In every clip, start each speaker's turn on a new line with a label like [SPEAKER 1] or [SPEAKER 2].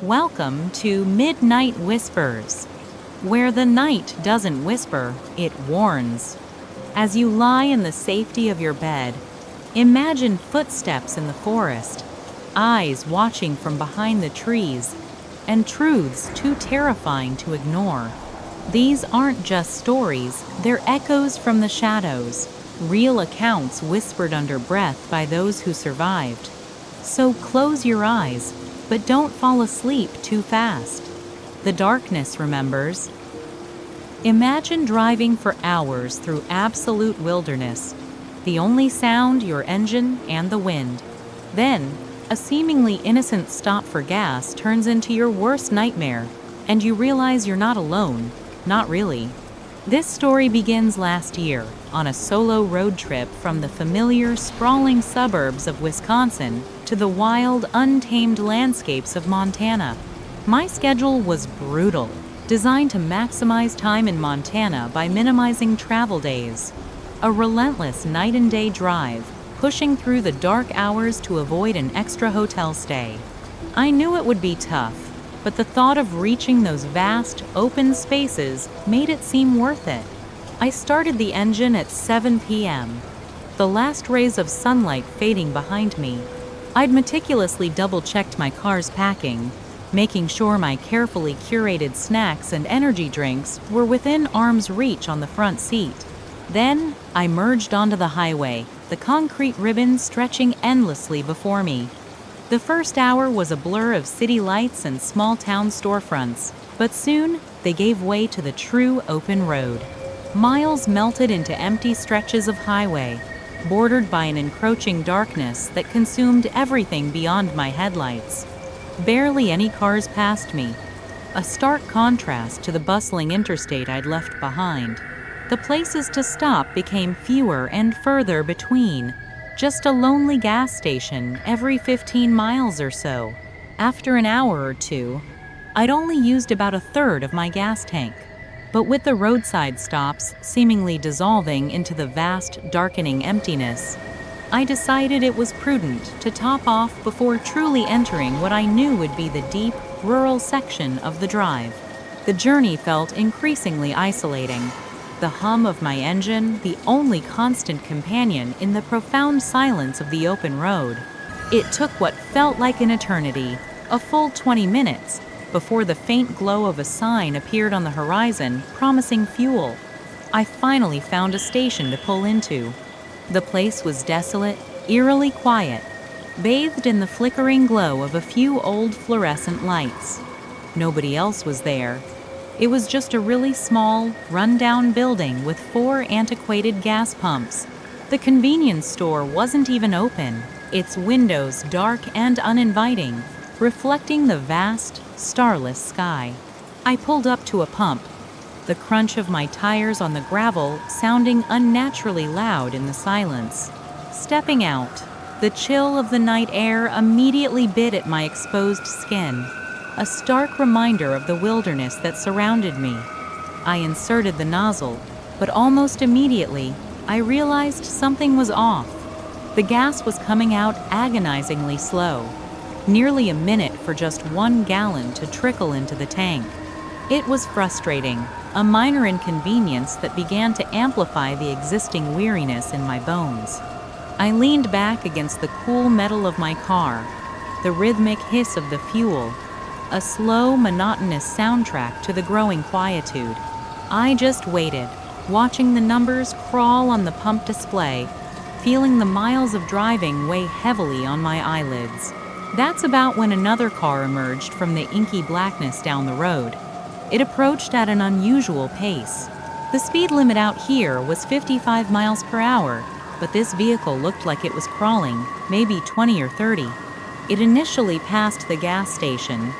[SPEAKER 1] Welcome to Midnight Whispers, where the night doesn't whisper, it warns. As you lie in the safety of your bed, imagine footsteps in the forest, eyes watching from behind the trees, and truths too terrifying to ignore. These aren't just stories, they're echoes from the shadows, real accounts whispered under breath by those who survived. So close your eyes, but don't fall asleep too fast. The darkness remembers. Imagine driving for hours through absolute wilderness, the only sound your engine and the wind. Then, a seemingly innocent stop for gas turns into your worst nightmare, and you realize you're not alone. Not really. This story begins last year, on a solo road trip from the familiar, sprawling suburbs of Wisconsin to the wild, untamed landscapes of Montana. My schedule was brutal, designed to maximize time in Montana by minimizing travel days. A relentless night and day drive, pushing through the dark hours to avoid an extra hotel stay. I knew it would be tough, but the thought of reaching those vast, open spaces made it seem worth it. I started the engine at 7 p.m., the last rays of sunlight fading behind me. I'd meticulously double-checked my car's packing, making sure my carefully curated snacks and energy drinks were within arm's reach on the front seat. Then, I merged onto the highway, the concrete ribbon stretching endlessly before me. The first hour was a blur of city lights and small-town storefronts, but soon they gave way to the true open road. Miles melted into empty stretches of highway, bordered by an encroaching darkness that consumed everything beyond my headlights. Barely any cars passed me, a stark contrast to the bustling interstate I'd left behind. The places to stop became fewer and further between, just a lonely gas station every 15 miles or so. After an hour or two, I'd only used about a third of my gas tank. But with the roadside stops seemingly dissolving into the vast, darkening emptiness, I decided it was prudent to top off before truly entering what I knew would be the deep, rural section of the drive. The journey felt increasingly isolating, the hum of my engine the only constant companion in the profound silence of the open road. It took what felt like an eternity, a full 20 minutes, before the faint glow of a sign appeared on the horizon promising fuel. I finally found a station to pull into. The place was desolate, eerily quiet, bathed in the flickering glow of a few old fluorescent lights. Nobody else was there. It was just a really small, run-down building with 4 antiquated gas pumps. The convenience store wasn't even open, its windows dark and uninviting, reflecting the vast, starless sky. I pulled up to a pump, the crunch of my tires on the gravel sounding unnaturally loud in the silence. Stepping out, the chill of the night air immediately bit at my exposed skin, a stark reminder of the wilderness that surrounded me. I inserted the nozzle, but almost immediately, I realized something was off. The gas was coming out agonizingly slow, nearly a minute for just 1 gallon to trickle into the tank. It was frustrating, a minor inconvenience that began to amplify the existing weariness in my bones. I leaned back against the cool metal of my car, the rhythmic hiss of the fuel, a slow, monotonous soundtrack to the growing quietude. I just waited, watching the numbers crawl on the pump display, feeling the miles of driving weigh heavily on my eyelids. That's about when another car emerged from the inky blackness down the road. It approached at an unusual pace. The speed limit out here was 55 miles per hour, but this vehicle looked like it was crawling, maybe 20 or 30. It initially passed the gas station,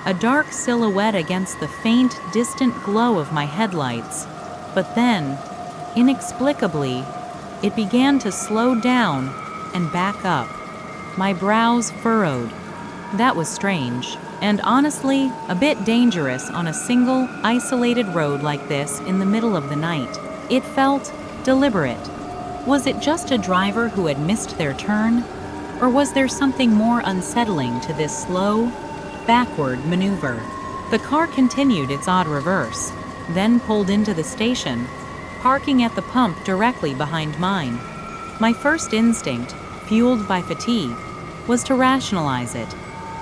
[SPEAKER 1] a dark silhouette against the faint, distant glow of my headlights. But then, inexplicably, it began to slow down and back up. My brows furrowed. That was strange, and honestly, a bit dangerous on a single, isolated road like this in the middle of the night. It felt deliberate. Was it just a driver who had missed their turn? Or was there something more unsettling to this slow, backward maneuver. The car continued its odd reverse, then pulled into the station, parking at the pump directly behind mine. My first instinct, fueled by fatigue, was to rationalize it.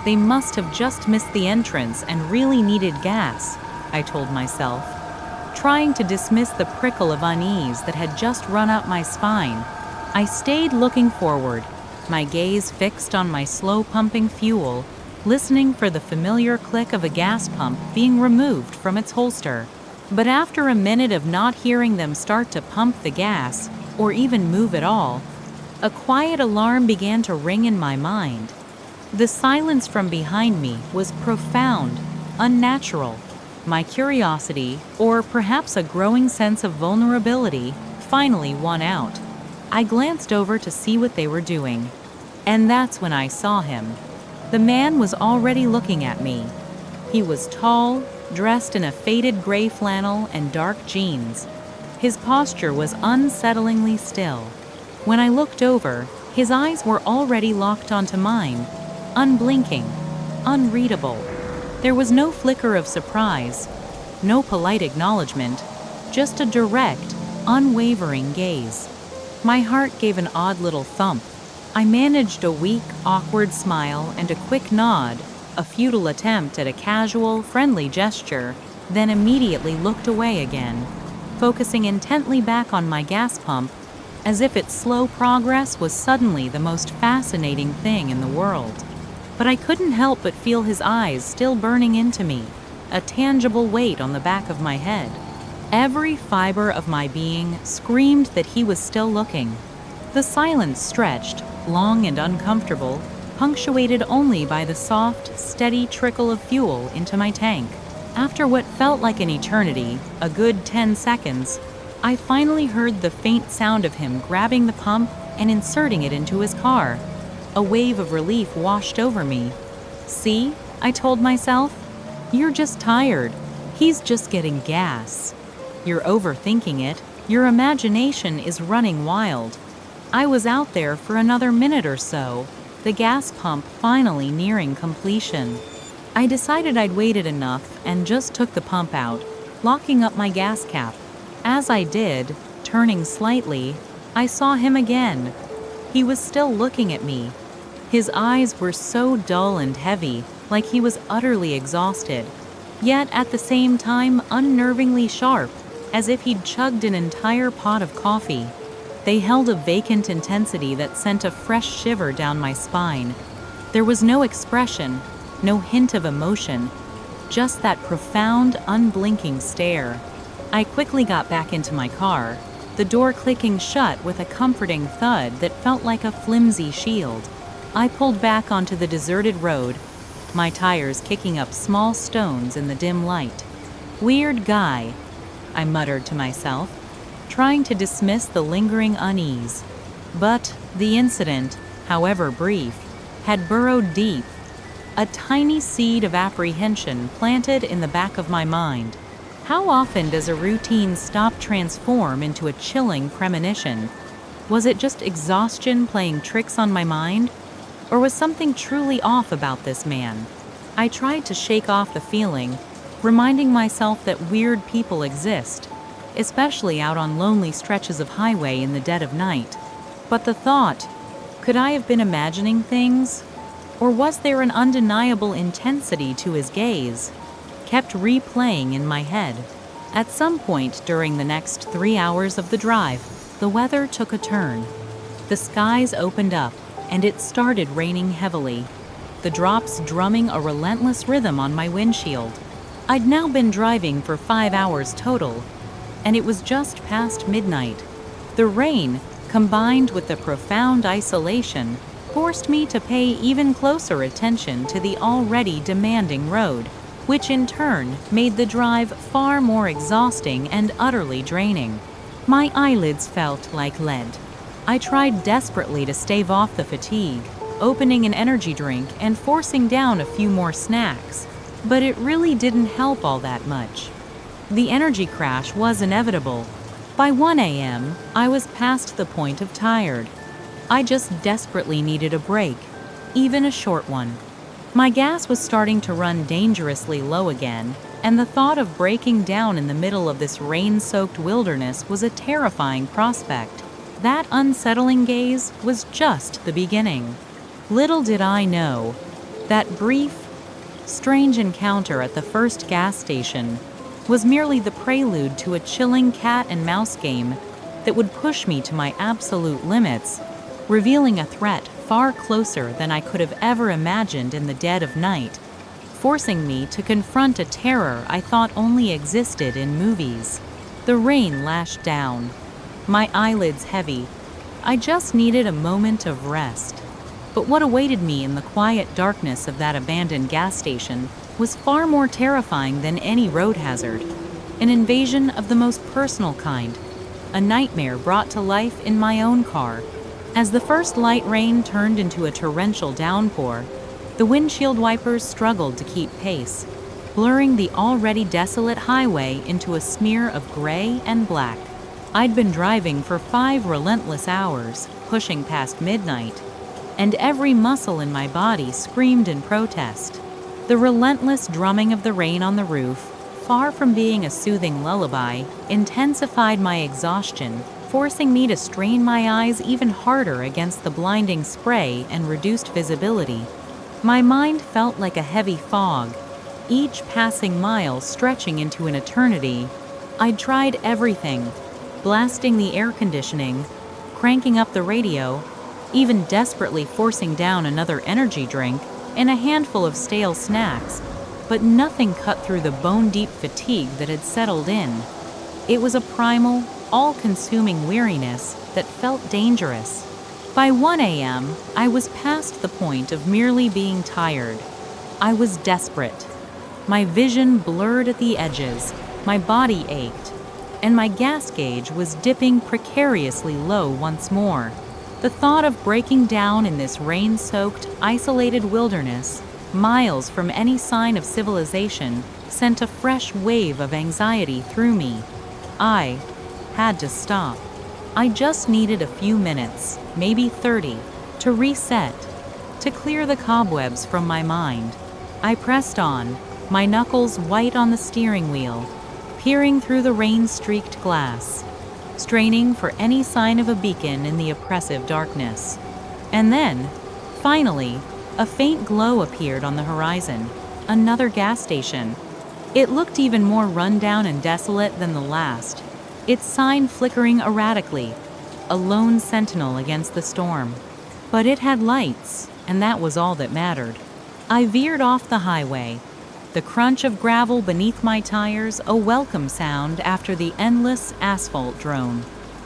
[SPEAKER 1] They must have just missed the entrance and really needed gas, I told myself, trying to dismiss the prickle of unease that had just run up my spine. I stayed looking forward, my gaze fixed on my slow-pumping fuel, listening for the familiar click of a gas pump being removed from its holster. But after a minute of not hearing them start to pump the gas, or even move at all, a quiet alarm began to ring in my mind. The silence from behind me was profound, unnatural. My curiosity, or perhaps a growing sense of vulnerability, finally won out. I glanced over to see what they were doing, and that's when I saw him. The man was already looking at me. He was tall, dressed in a faded gray flannel and dark jeans. His posture was unsettlingly still. When I looked over, his eyes were already locked onto mine, unblinking, unreadable. There was no flicker of surprise, no polite acknowledgement, just a direct, unwavering gaze. My heart gave an odd little thump. I managed a weak, awkward smile and a quick nod, a futile attempt at a casual, friendly gesture, then immediately looked away again, focusing intently back on my gas pump, as if its slow progress was suddenly the most fascinating thing in the world. But I couldn't help but feel his eyes still burning into me, a tangible weight on the back of my head. Every fiber of my being screamed that he was still looking. The silence stretched, long and uncomfortable, punctuated only by the soft, steady trickle of fuel into my tank. After what felt like an eternity, a good 10 seconds, I finally heard the faint sound of him grabbing the pump and inserting it into his car. A wave of relief washed over me. "See," I told myself, "you're just tired. He's just getting gas. You're overthinking it. Your imagination is running wild." I was out there for another minute or so, the gas pump finally nearing completion. I decided I'd waited enough and just took the pump out, locking up my gas cap. As I did, turning slightly, I saw him again. He was still looking at me. His eyes were so dull and heavy, like he was utterly exhausted, yet at the same time unnervingly sharp, as if he'd chugged an entire pot of coffee. They held a vacant intensity that sent a fresh shiver down my spine. There was no expression, no hint of emotion, just that profound, unblinking stare. I quickly got back into my car, the door clicking shut with a comforting thud that felt like a flimsy shield. I pulled back onto the deserted road, my tires kicking up small stones in the dim light. "Weird guy," I muttered to myself, trying to dismiss the lingering unease. But the incident, however brief, had burrowed deep, a tiny seed of apprehension planted in the back of my mind. How often does a routine stop transform into a chilling premonition? Was it just exhaustion playing tricks on my mind? Or was something truly off about this man? I tried to shake off the feeling, reminding myself that weird people exist, especially out on lonely stretches of highway in the dead of night. But the thought, could I have been imagining things? Or was there an undeniable intensity to his gaze? Kept replaying in my head. At some point during the next 3 hours of the drive, the weather took a turn. The skies opened up, and it started raining heavily, the drops drumming a relentless rhythm on my windshield. I'd now been driving for 5 hours total, and it was just past midnight. The rain, combined with the profound isolation, forced me to pay even closer attention to the already demanding road, which in turn made the drive far more exhausting and utterly draining. My eyelids felt like lead. I tried desperately to stave off the fatigue, opening an energy drink and forcing down a few more snacks, but it really didn't help all that much. The energy crash was inevitable. By 1 a.m., I was past the point of tired. I just desperately needed a break, even a short one. My gas was starting to run dangerously low again, and the thought of breaking down in the middle of this rain-soaked wilderness was a terrifying prospect. That unsettling gaze was just the beginning. Little did I know, that brief, strange encounter at the first gas station was merely the prelude to a chilling cat and mouse game that would push me to my absolute limits, revealing a threat far closer than I could have ever imagined in the dead of night, forcing me to confront a terror I thought only existed in movies. The rain lashed down, my eyelids heavy. I just needed a moment of rest. But what awaited me in the quiet darkness of that abandoned gas station was far more terrifying than any road hazard. An invasion of the most personal kind, a nightmare brought to life in my own car. As the first light rain turned into a torrential downpour, the windshield wipers struggled to keep pace, blurring the already desolate highway into a smear of gray and black. I'd been driving for 5 relentless hours, pushing past midnight, and every muscle in my body screamed in protest. The relentless drumming of the rain on the roof, far from being a soothing lullaby, intensified my exhaustion, forcing me to strain my eyes even harder against the blinding spray and reduced visibility. My mind felt like a heavy fog, each passing mile stretching into an eternity. I'd tried everything, blasting the air conditioning, cranking up the radio, even desperately forcing down another energy drink and a handful of stale snacks, but nothing cut through the bone-deep fatigue that had settled in. It was a primal, all-consuming weariness that felt dangerous. By 1 a.m., I was past the point of merely being tired. I was desperate. My vision blurred at the edges, my body ached, and my gas gauge was dipping precariously low once more. The thought of breaking down in this rain-soaked, isolated wilderness, miles from any sign of civilization, sent a fresh wave of anxiety through me. I had to stop. I just needed a few minutes, maybe 30, to reset, to clear the cobwebs from my mind. I pressed on, my knuckles white on the steering wheel, peering through the rain-streaked glass, straining for any sign of a beacon in the oppressive darkness. And then, finally, a faint glow appeared on the horizon, another gas station. It looked even more run-down and desolate than the last, its sign flickering erratically, a lone sentinel against the storm. But it had lights, and that was all that mattered. I veered off the highway, the crunch of gravel beneath my tires a welcome sound after the endless asphalt drone.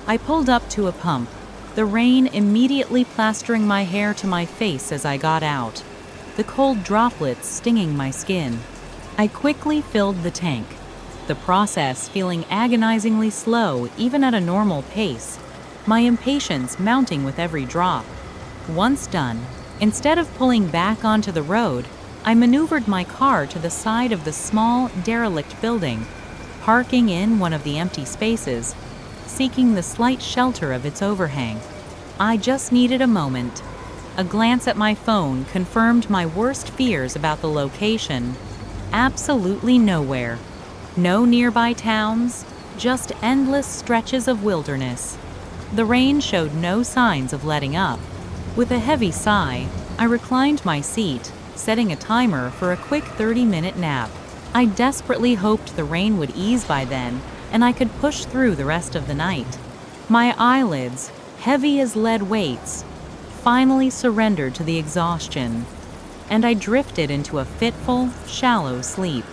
[SPEAKER 1] I pulled up to a pump, the rain immediately plastering my hair to my face as I got out, the cold droplets stinging my skin. I quickly filled the tank, the process feeling agonizingly slow even at a normal pace, my impatience mounting with every drop. Once done, instead of pulling back onto the road, I maneuvered my car to the side of the small, derelict building, parking in one of the empty spaces, seeking the slight shelter of its overhang. I just needed a moment. A glance at my phone confirmed my worst fears about the location. Absolutely nowhere. No nearby towns, just endless stretches of wilderness. The rain showed no signs of letting up. With a heavy sigh, I reclined my seat, setting a timer for a quick 30-minute nap. I desperately hoped the rain would ease by then, and I could push through the rest of the night. My eyelids, heavy as lead weights, finally surrendered to the exhaustion, and I drifted into a fitful, shallow sleep.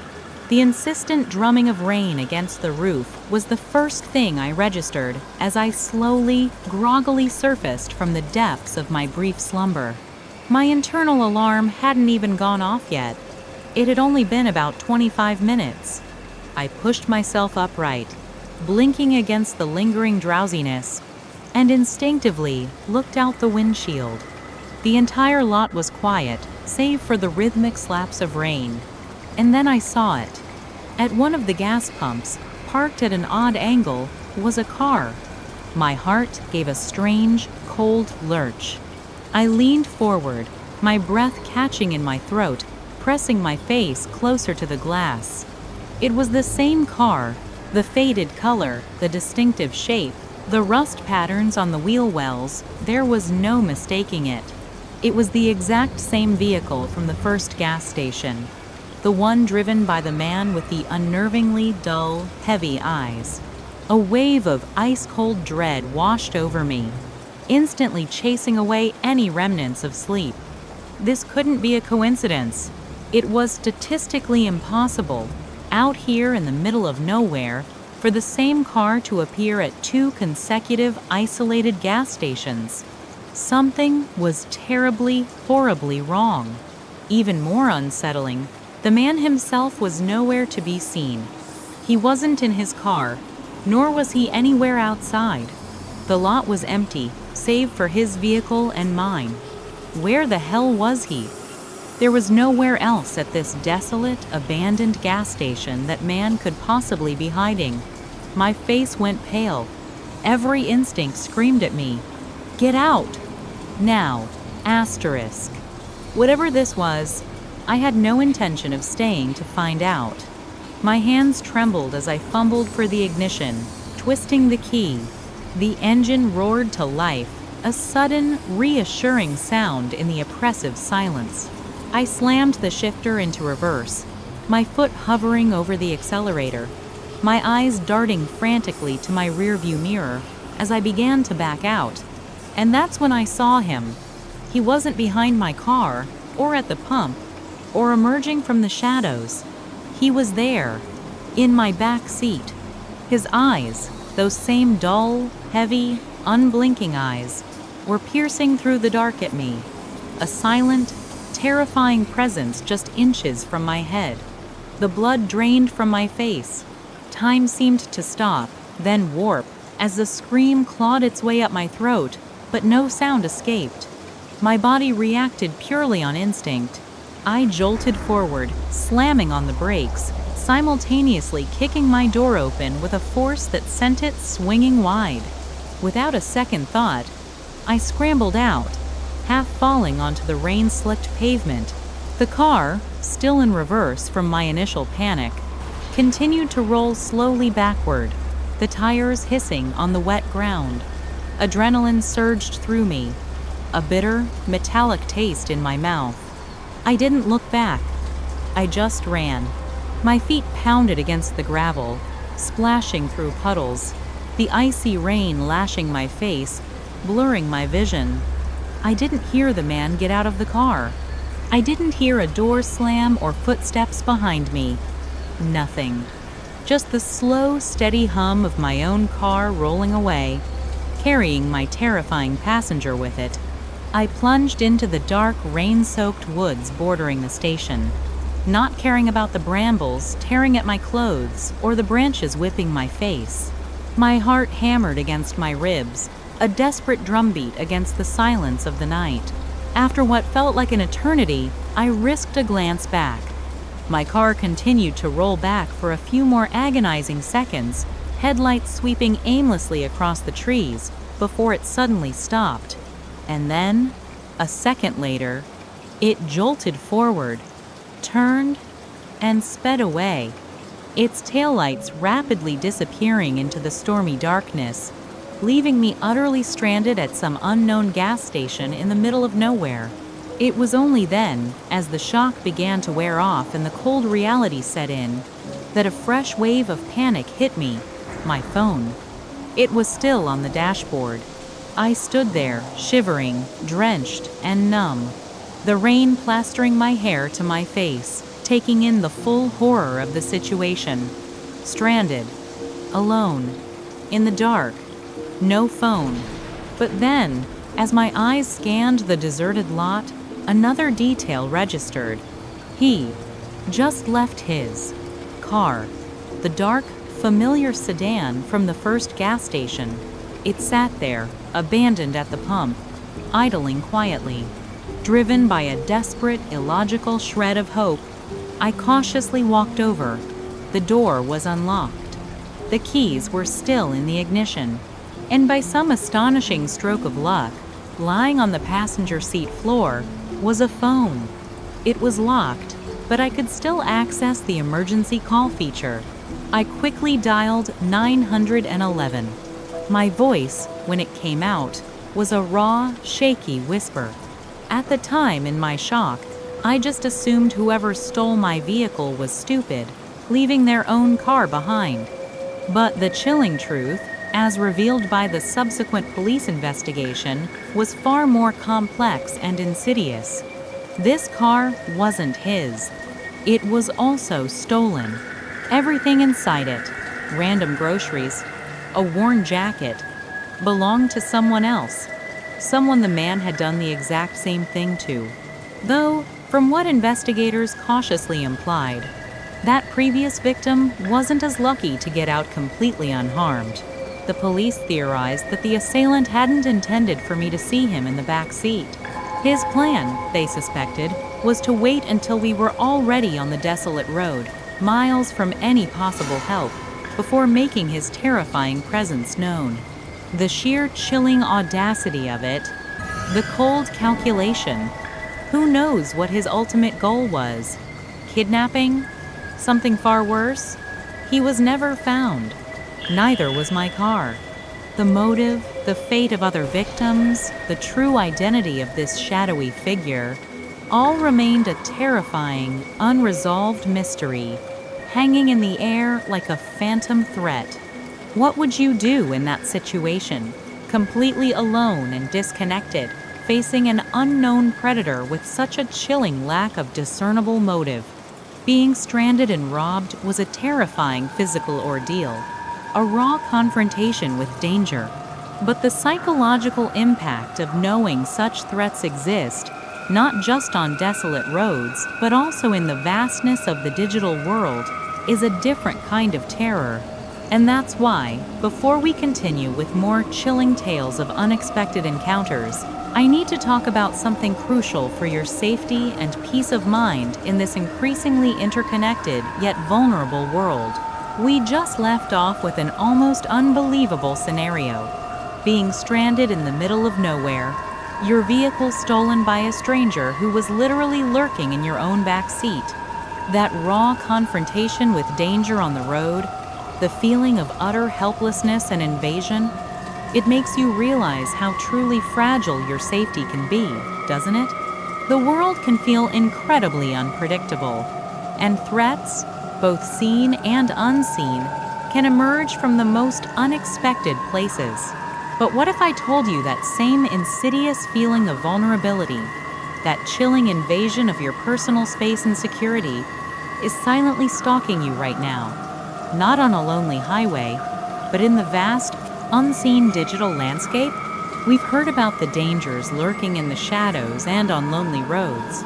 [SPEAKER 1] The insistent drumming of rain against the roof was the first thing I registered as I slowly, groggily surfaced from the depths of my brief slumber. My internal alarm hadn't even gone off yet. It had only been about 25 minutes. I pushed myself upright, blinking against the lingering drowsiness, and instinctively looked out the windshield. The entire lot was quiet, save for the rhythmic slaps of rain. And then I saw it. At one of the gas pumps, parked at an odd angle, was a car. My heart gave a strange, cold lurch. I leaned forward, my breath catching in my throat, pressing my face closer to the glass. It was the same car, the faded color, the distinctive shape, the rust patterns on the wheel wells. There was no mistaking it. It was the exact same vehicle from the first gas station, the one driven by the man with the unnervingly dull, heavy eyes. A wave of ice-cold dread washed over me, instantly chasing away any remnants of sleep. This couldn't be a coincidence. It was statistically impossible, out here in the middle of nowhere, for the same car to appear at 2 consecutive isolated gas stations. Something was terribly, horribly wrong. Even more unsettling, the man himself was nowhere to be seen. He wasn't in his car, nor was he anywhere outside. The lot was empty, save for his vehicle and mine. Where the hell was he? There was nowhere else at this desolate, abandoned gas station that man could possibly be hiding. My face went pale. Every instinct screamed at me, "Get out! Now!" Asterisk. Whatever this was, I had no intention of staying to find out. My hands trembled as I fumbled for the ignition, twisting the key. The engine roared to life, a sudden, reassuring sound in the oppressive silence. I slammed the shifter into reverse, my foot hovering over the accelerator, my eyes darting frantically to my rearview mirror as I began to back out. And that's when I saw him. He wasn't behind my car, or at the pump, or emerging from the shadows. He was there, in my back seat. His eyes, those same dull, heavy, unblinking eyes, were piercing through the dark at me, a silent, terrifying presence just inches from my head. The blood drained from my face. Time seemed to stop, then warp, as the scream clawed its way up my throat, but no sound escaped. My body reacted purely on instinct. I jolted forward, slamming on the brakes, simultaneously kicking my door open with a force that sent it swinging wide. Without a second thought, I scrambled out, half falling onto the rain-slicked pavement. The car, still in reverse from my initial panic, continued to roll slowly backward, the tires hissing on the wet ground. Adrenaline surged through me, a bitter, metallic taste in my mouth. I didn't look back. I just ran. My feet pounded against the gravel, splashing through puddles, the icy rain lashing my face, blurring my vision. I didn't hear the man get out of the car. I didn't hear a door slam or footsteps behind me. Nothing. Just the slow, steady hum of my own car rolling away, carrying my terrifying passenger with it. I plunged into the dark, rain-soaked woods bordering the station, not caring about the brambles tearing at my clothes or the branches whipping my face. My heart hammered against my ribs, a desperate drumbeat against the silence of the night. After what felt like an eternity, I risked a glance back. My car continued to roll back for a few more agonizing seconds, headlights sweeping aimlessly across the trees before it suddenly stopped. And then, a second later, it jolted forward, turned, and sped away, its taillights rapidly disappearing into the stormy darkness, leaving me utterly stranded at some unknown gas station in the middle of nowhere. It was only then, as the shock began to wear off and the cold reality set in, that a fresh wave of panic hit me. My phone. It was still on the dashboard. I stood there, shivering, drenched, and numb, the rain plastering my hair to my face, taking in the full horror of the situation. Stranded. Alone. In the dark. No phone. But then, as my eyes scanned the deserted lot, another detail registered. He just left his car, the dark, familiar sedan from the first gas station. It sat there, abandoned at the pump, idling quietly. Driven by a desperate, illogical shred of hope, I cautiously walked over. The door was unlocked. The keys were still in the ignition. And by some astonishing stroke of luck, lying on the passenger seat floor, was a phone. It was locked, but I could still access the emergency call feature. I quickly dialed 911. My voice, when it came out, was a raw, shaky whisper. At the time, in my shock, I just assumed whoever stole my vehicle was stupid, leaving their own car behind. But the chilling truth, as revealed by the subsequent police investigation, was far more complex and insidious. This car wasn't his. It was also stolen. Everything inside it, random groceries, a worn jacket, belonged to someone else. Someone the man had done the exact same thing to. Though, from what investigators cautiously implied, that previous victim wasn't as lucky to get out completely unharmed. The police theorized that the assailant hadn't intended for me to see him in the back seat. His plan, they suspected, was to wait until we were already on the desolate road, miles from any possible help, before making his terrifying presence known. The sheer chilling audacity of it, the cold calculation. Who knows what his ultimate goal was? Kidnapping? Something far worse? He was never found. Neither was my car. The motive, the fate of other victims, the true identity of this shadowy figure, all remained a terrifying, unresolved mystery, hanging in the air like a phantom threat. What would you do in that situation, completely alone and disconnected, facing an unknown predator with such a chilling lack of discernible motive? Being stranded and robbed was a terrifying physical ordeal, a raw confrontation with danger. But the psychological impact of knowing such threats exist, not just on desolate roads, but also in the vastness of the digital world, is a different kind of terror. And that's why, before we continue with more chilling tales of unexpected encounters, I need to talk about something crucial for your safety and peace of mind in this increasingly interconnected yet vulnerable world. We just left off with an almost unbelievable scenario. Being stranded in the middle of nowhere, your vehicle stolen by a stranger who was literally lurking in your own back seat. That raw confrontation with danger on the road, the feeling of utter helplessness and invasion, it makes you realize how truly fragile your safety can be, doesn't it? The world can feel incredibly unpredictable, and threats, both seen and unseen, can emerge from the most unexpected places. But what if I told you that same insidious feeling of vulnerability, that chilling invasion of your personal space and security, is silently stalking you right now? Not on a lonely highway, but in the vast, unseen digital landscape? We've heard about the dangers lurking in the shadows and on lonely roads.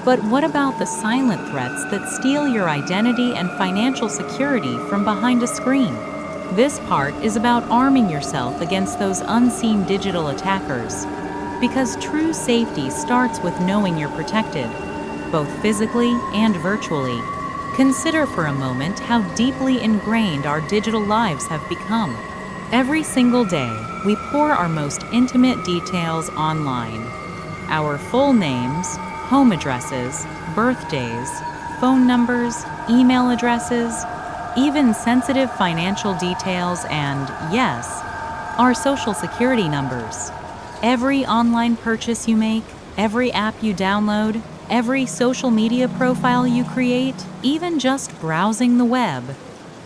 [SPEAKER 1] But what about the silent threats that steal your identity and financial security from behind a screen? This part is about arming yourself against those unseen digital attackers. Because true safety starts with knowing you're protected, both physically and virtually. Consider for a moment how deeply ingrained our digital lives have become. Every single day, we pour our most intimate details online. Our full names, home addresses, birthdays, phone numbers, email addresses, even sensitive financial details, and, yes, our social security numbers. Every online purchase you make, every app you download, every social media profile you create, even just browsing the web.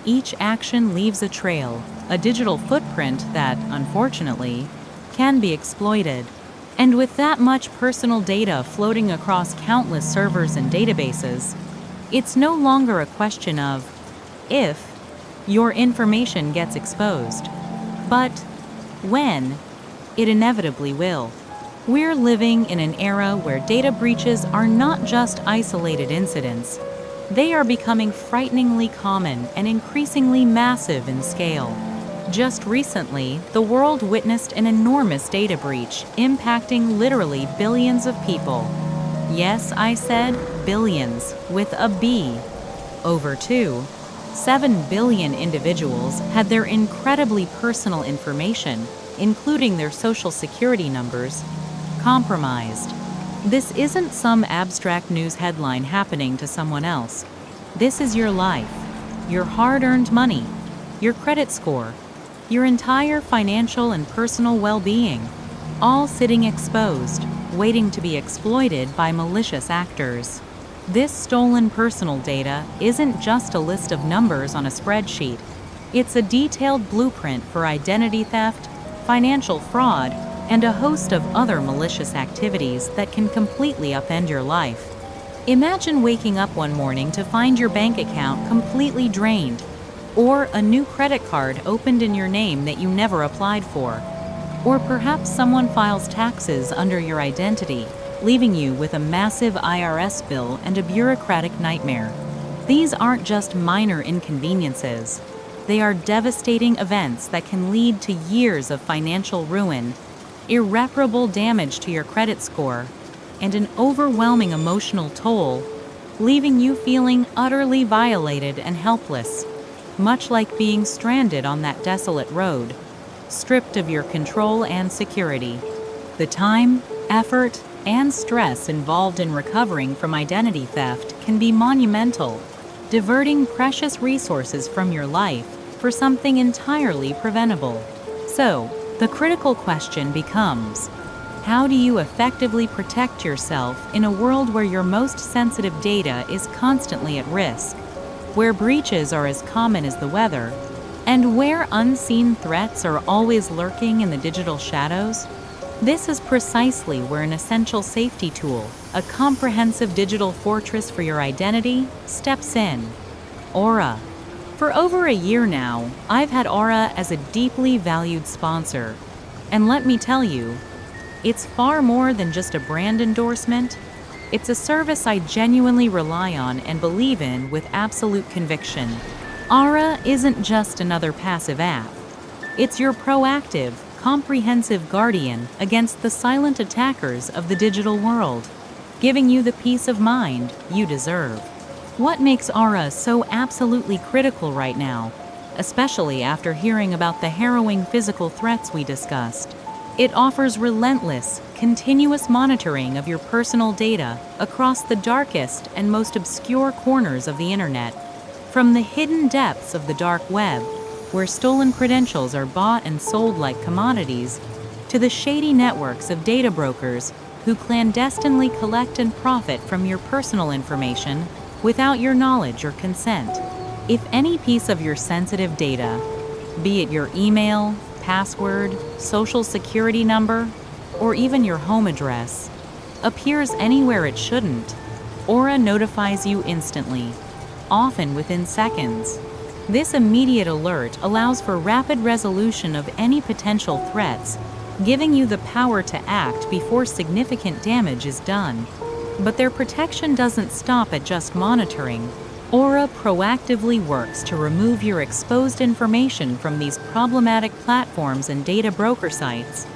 [SPEAKER 1] Each action leaves a trail, a digital footprint that, unfortunately, can be exploited. And with that much personal data floating across countless servers and databases, it's no longer a question of if your information gets exposed, but when it inevitably will. We're living in an era where data breaches are not just isolated incidents. They are becoming frighteningly common and increasingly massive in scale. Just recently, the world witnessed an enormous data breach impacting literally billions of people. Yes, I said billions, with a B. Over 7 billion individuals had their incredibly personal information, including their social security numbers, compromised. This isn't some abstract news headline happening to someone else. This is your life, your hard-earned money, your credit score, your entire financial and personal well-being, all sitting exposed, waiting to be exploited by malicious actors. This stolen personal data isn't just a list of numbers on a spreadsheet. It's a detailed blueprint for identity theft, financial fraud, and a host of other malicious activities that can completely upend your life. Imagine waking up one morning to find your bank account completely drained, or a new credit card opened in your name that you never applied for. Or perhaps someone files taxes under your identity, leaving you with a massive IRS bill and a bureaucratic nightmare. These aren't just minor inconveniences. They are devastating events that can lead to years of financial ruin, irreparable damage to your credit score, and an overwhelming emotional toll, leaving you feeling utterly violated and helpless, much like being stranded on that desolate road, stripped of your control and security. The time, effort, and stress involved in recovering from identity theft can be monumental, diverting precious resources from your life for something entirely preventable. So, the critical question becomes, how do you effectively protect yourself in a world where your most sensitive data is constantly at risk, where breaches are as common as the weather, and where unseen threats are always lurking in the digital shadows? This is precisely where an essential safety tool, a comprehensive digital fortress for your identity, steps in. Aura. For over a year now, I've had Aura as a deeply valued sponsor. And let me tell you, it's far more than just a brand endorsement. It's a service I genuinely rely on and believe in with absolute conviction. Aura isn't just another passive app. It's your proactive, comprehensive guardian against the silent attackers of the digital world, giving you the peace of mind you deserve. What makes Aura so absolutely critical right now, especially after hearing about the harrowing physical threats we discussed? It offers relentless, continuous monitoring of your personal data across the darkest and most obscure corners of the internet. From the hidden depths of the dark web, where stolen credentials are bought and sold like commodities, to the shady networks of data brokers who clandestinely collect and profit from your personal information without your knowledge or consent. If any piece of your sensitive data, be it your email, password, social security number, or even your home address, appears anywhere it shouldn't, Aura notifies you instantly, often within seconds. This immediate alert allows for rapid resolution of any potential threats, giving you the power to act before significant damage is done. But their protection doesn't stop at just monitoring. Aura proactively works to remove your exposed information from these problematic platforms and data broker sites,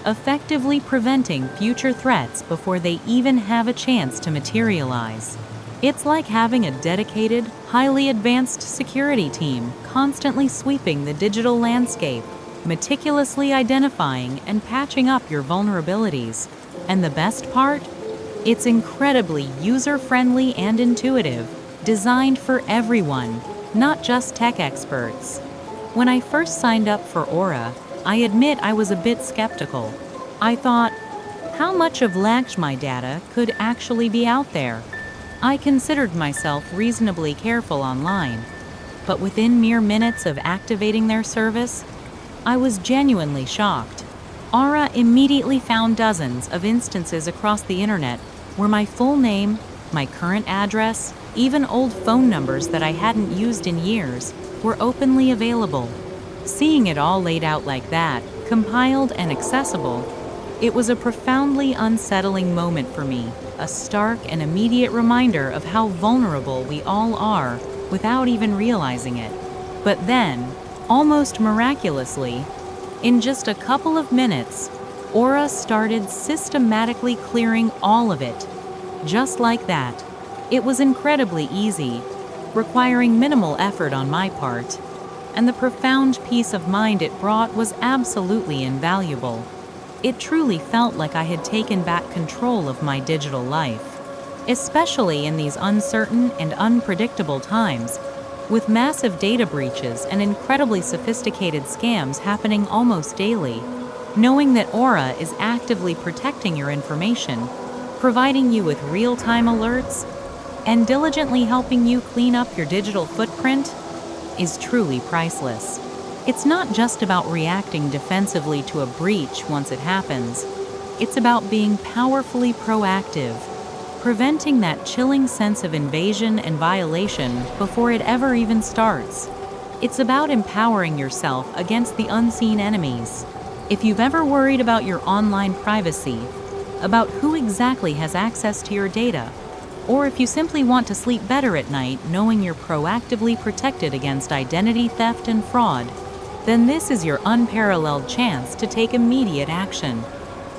[SPEAKER 1] effectively preventing future threats before they even have a chance to materialize. It's like having a dedicated, highly advanced security team constantly sweeping the digital landscape, meticulously identifying and patching up your vulnerabilities. And the best part? It's incredibly user-friendly and intuitive, designed for everyone, not just tech experts. When I first signed up for Aura, I admit I was a bit skeptical. I thought, how much of my data could actually be out there? I considered myself reasonably careful online, but within mere minutes of activating their service, I was genuinely shocked. Aura immediately found dozens of instances across the internet where my full name, my current address, even old phone numbers that I hadn't used in years, were openly available. Seeing it all laid out like that, compiled and accessible, it was a profoundly unsettling moment for me, a stark and immediate reminder of how vulnerable we all are without even realizing it. But then, almost miraculously, in just a couple of minutes, Aura started systematically clearing all of it. Just like that. It was incredibly easy, requiring minimal effort on my part, and the profound peace of mind it brought was absolutely invaluable. It truly felt like I had taken back control of my digital life, especially in these uncertain and unpredictable times, with massive data breaches and incredibly sophisticated scams happening almost daily. Knowing that Aura is actively protecting your information, providing you with real-time alerts, and diligently helping you clean up your digital footprint is truly priceless. It's not just about reacting defensively to a breach once it happens. It's about being powerfully proactive, preventing that chilling sense of invasion and violation before it ever even starts. It's about empowering yourself against the unseen enemies. If you've ever worried about your online privacy, about who exactly has access to your data, or if you simply want to sleep better at night knowing you're proactively protected against identity theft and fraud, then this is your unparalleled chance to take immediate action.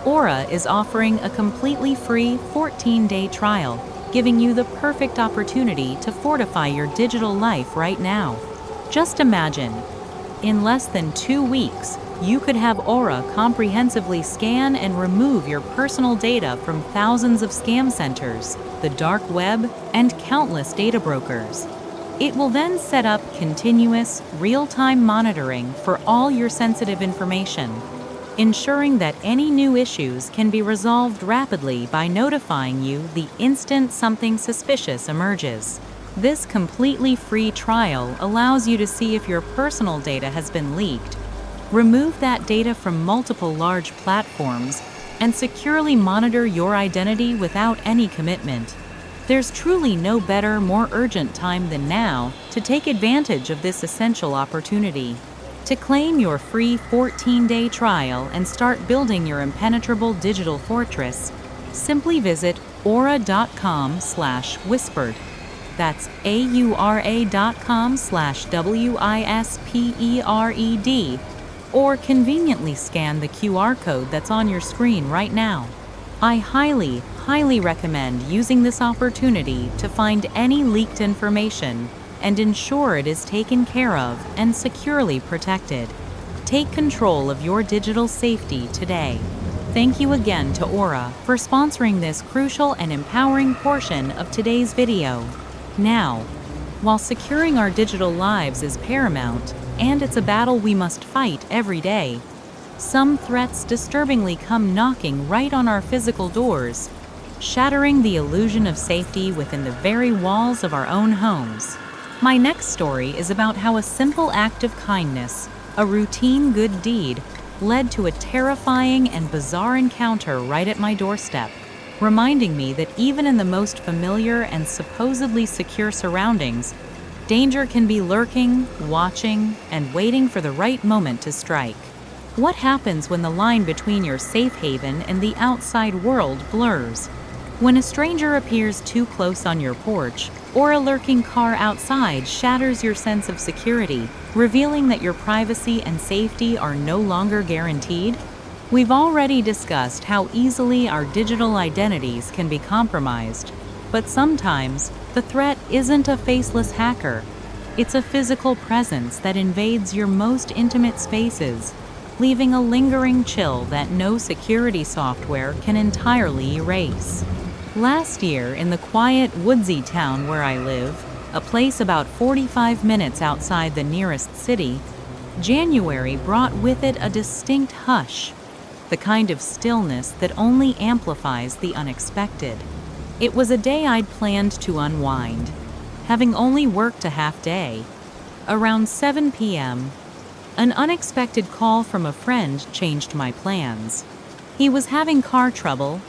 [SPEAKER 1] Aura is offering a completely free 14-day trial, giving you the perfect opportunity to fortify your digital life right now. Just imagine, in less than 2 weeks, you could have Aura comprehensively scan and remove your personal data from thousands of scam centers, the dark web, and countless data brokers. It will then set up continuous, real-time monitoring for all your sensitive information, ensuring that any new issues can be resolved rapidly by notifying you the instant something suspicious emerges. This completely free trial allows you to see if your personal data has been leaked, remove that data from multiple large platforms, and securely monitor your identity without any commitment. There's truly no better, more urgent time than now to take advantage of this essential opportunity. To claim your free 14-day trial and start building your impenetrable digital fortress, simply visit aura.com/whispered. That's aura.com/whispered, or conveniently scan the QR code that's on your screen right now. I highly recommend using this opportunity to find any leaked information and ensure it is taken care of and securely protected. Take control of your digital safety today. Thank you again to Aura for sponsoring this crucial and empowering portion of today's video. Now, while securing our digital lives is paramount, and it's a battle we must fight every day, some threats disturbingly come knocking right on our physical doors, shattering the illusion of safety within the very walls of our own homes. My next story is about how a simple act of kindness, a routine good deed, led to a terrifying and bizarre encounter right at my doorstep, reminding me that even in the most familiar and supposedly secure surroundings, danger can be lurking, watching, and waiting for the right moment to strike. What happens when the line between your safe haven and the outside world blurs? When a stranger appears too close on your porch, or a lurking car outside shatters your sense of security, revealing that your privacy and safety are no longer guaranteed? We've already discussed how easily our digital identities can be compromised, but sometimes the threat isn't a faceless hacker. It's a physical presence that invades your most intimate spaces, leaving a lingering chill that no security software can entirely erase. Last year, in the quiet, woodsy town where I live, a place about 45 minutes outside the nearest city, January brought with it a distinct hush, the kind of stillness that only amplifies the unexpected. It was a day I'd planned to unwind, having only worked a half day. Around 7 p.m., an unexpected call from a friend changed my plans. He was having car trouble,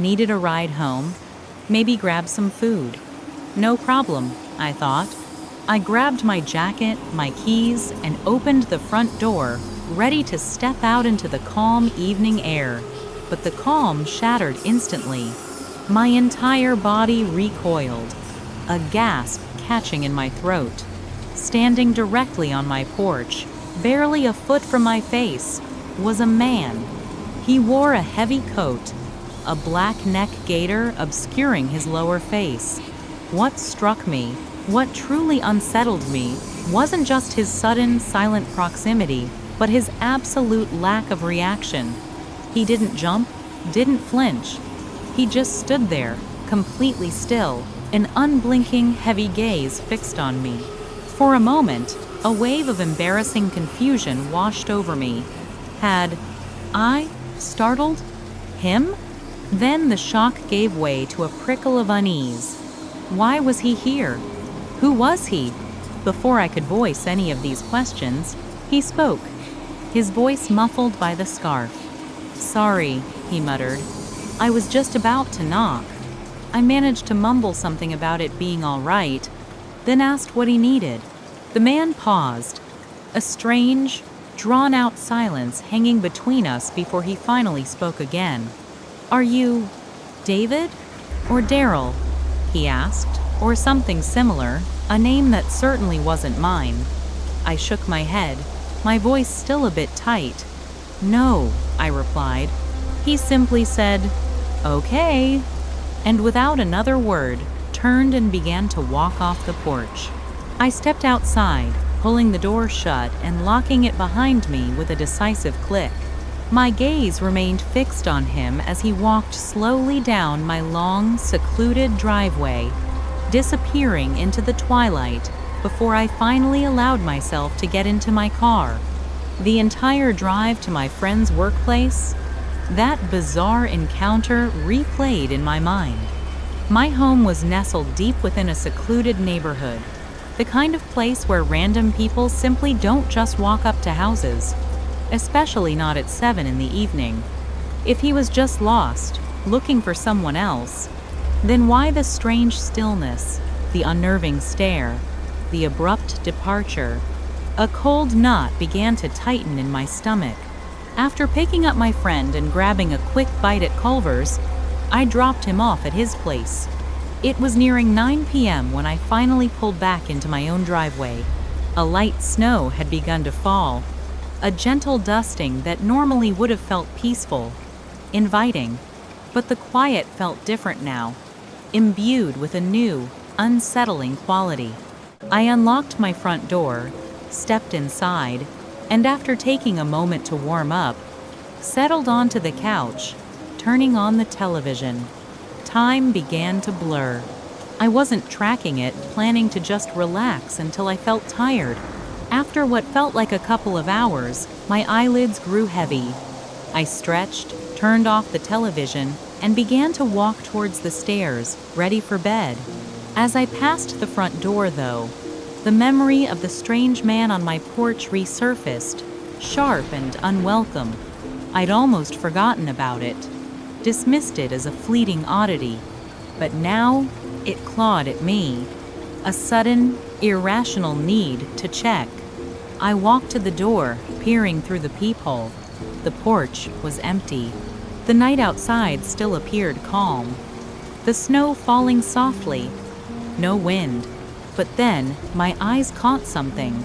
[SPEAKER 1] needed a ride home, maybe grab some food. No problem, I thought. I grabbed my jacket, my keys, and opened the front door, ready to step out into the calm evening air. But the calm shattered instantly. My entire body recoiled, a gasp catching in my throat. Standing directly on my porch, barely a foot from my face, was a man. He wore a heavy coat, a black neck gaiter obscuring his lower face. What struck me, what truly unsettled me, wasn't just his sudden, silent proximity, but his absolute lack of reaction. He didn't jump, didn't flinch. He just stood there, completely still, an unblinking, heavy gaze fixed on me. For a moment, a wave of embarrassing confusion washed over me. Had I startled him? Then the shock gave way to a prickle of unease. Why was he here? Who was he? Before I could voice any of these questions, he spoke, his voice muffled by the scarf. "Sorry," he muttered. "I was just about to knock." I managed to mumble something about it being all right, then asked what he needed. The man paused, a strange, drawn-out silence hanging between us before he finally spoke again. "Are you David or Daryl?" he asked, or something similar, a name that certainly wasn't mine. I shook my head, my voice still a bit tight. "No," I replied. He simply said, "Okay," and without another word, turned and began to walk off the porch. I stepped outside, pulling the door shut and locking it behind me with a decisive click. My gaze remained fixed on him as he walked slowly down my long, secluded driveway, disappearing into the twilight before I finally allowed myself to get into my car. The entire drive to my friend's workplace, that bizarre encounter replayed in my mind. My home was nestled deep within a secluded neighborhood, the kind of place where random people simply don't just walk up to houses, especially not at 7 in the evening. If he was just lost, looking for someone else, then why the strange stillness, the unnerving stare, the abrupt departure? A cold knot began to tighten in my stomach. After picking up my friend and grabbing a quick bite at Culver's, I dropped him off at his place. It was nearing 9 p.m. when I finally pulled back into my own driveway. A light snow had begun to fall, a gentle dusting that normally would have felt peaceful, inviting, but the quiet felt different now, imbued with a new, unsettling quality. I unlocked my front door, stepped inside, and after taking a moment to warm up, settled onto the couch, turning on the television. Time began to blur. I wasn't tracking it, planning to just relax until I felt tired. After what felt like a couple of hours, my eyelids grew heavy. I stretched, turned off the television, and began to walk towards the stairs, ready for bed. As I passed the front door, though, the memory of the strange man on my porch resurfaced, sharp and unwelcome. I'd almost forgotten about it, dismissed it as a fleeting oddity, but now it clawed at me. A sudden, irrational need to check. I walked to the door, peering through the peephole. The porch was empty. The night outside still appeared calm, the snow falling softly. No wind. But then my eyes caught something.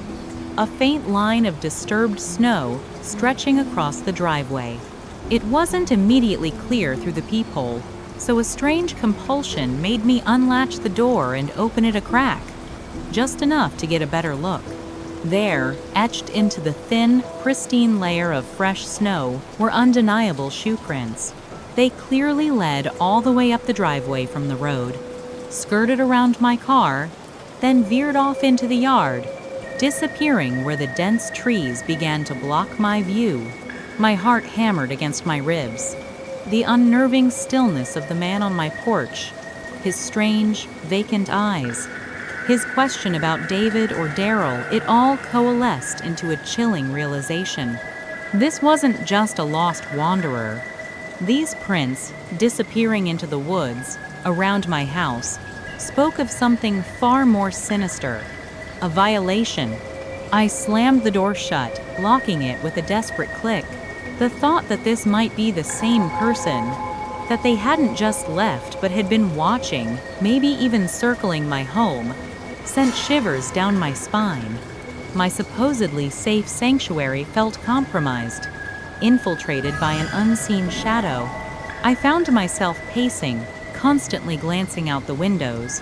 [SPEAKER 1] A faint line of disturbed snow stretching across the driveway. It wasn't immediately clear through the peephole, so a strange compulsion made me unlatch the door and open it a crack, just enough to get a better look. There, etched into the thin, pristine layer of fresh snow, were undeniable shoe prints. They clearly led all the way up the driveway from the road, skirted around my car, then veered off into the yard, disappearing where the dense trees began to block my view. My heart hammered against my ribs. The unnerving stillness of the man on my porch, his strange, vacant eyes, his question about David or Daryl, it all coalesced into a chilling realization. This wasn't just a lost wanderer. These prints, disappearing into the woods, around my house, spoke of something far more sinister, a violation. I slammed the door shut, locking it with a desperate click. The thought that this might be the same person, that they hadn't just left but had been watching, maybe even circling my home, sent shivers down my spine. My supposedly safe sanctuary felt compromised, infiltrated by an unseen shadow. I found myself pacing, constantly glancing out the windows,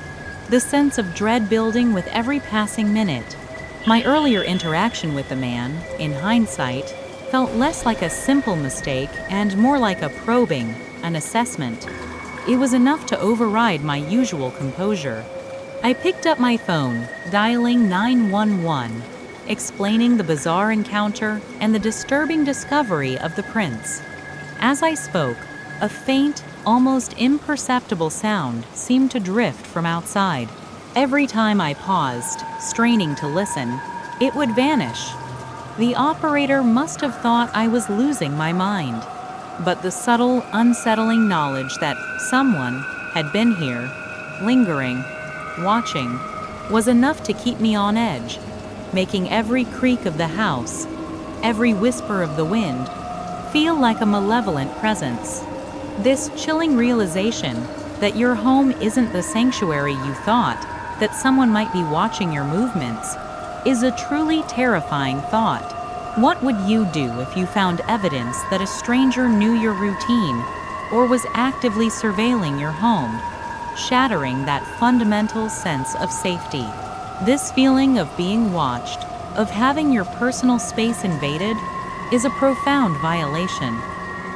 [SPEAKER 1] the sense of dread building with every passing minute. My earlier interaction with the man, in hindsight, felt less like a simple mistake and more like a probing, an assessment. It was enough to override my usual composure. I picked up my phone, dialing 911, explaining the bizarre encounter and the disturbing discovery of the prints. As I spoke, a faint, almost imperceptible sound seemed to drift from outside. Every time I paused, straining to listen, it would vanish. The operator must have thought I was losing my mind. But the subtle, unsettling knowledge that someone had been here, lingering, watching, was enough to keep me on edge, making every creak of the house, every whisper of the wind, feel like a malevolent presence. This chilling realization that your home isn't the sanctuary you thought, that someone might be watching your movements, is a truly terrifying thought. What would you do if you found evidence that a stranger knew your routine or was actively surveilling your home, shattering that fundamental sense of safety? This feeling of being watched, of having your personal space invaded, is a profound violation.